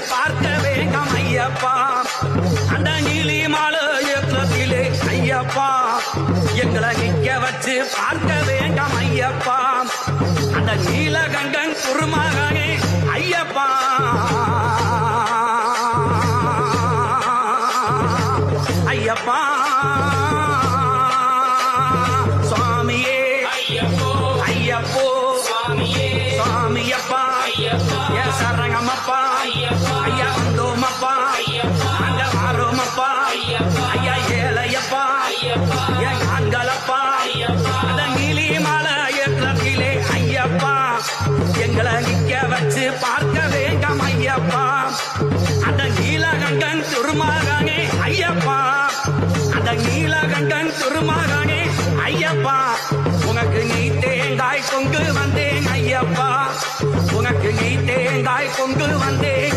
பார்க்க வேண்டாம் ஐயப்பா அந்த நீலி மாலையத்திலே ஐயப்பா எங்களை நிக்க வச்சு பார்க்க வேண்டாம் ஐயப்பா அந்த நீலகண்டன் குருமகனே ஐயப்பா ஐயப்பா சுவாமியே ஐயப்போ சுவாமியப்பா என் சரணமப்பா ஐயா வந்தோமப்பா அங்க வாரோமப்பா ஐயா ஏழையப்பா என் ஆண்களப்பா அந்த நீலி மாலையத்திலே ஐயப்பா எங்களை நிக்க வச்சு பார்க்க வேண்டாம் ஐயப்பா அந்த நீலகண்டன் திருமகனே ஐயப்பா அந்த நீலகண்டன் திருமகனே ஐயப்பா உனக்கு நீ தேங்காய் கொண்டு வந்தேன் ஐயப்பா உனக்கு நீ தேங்காய் கொண்டு வந்தேன்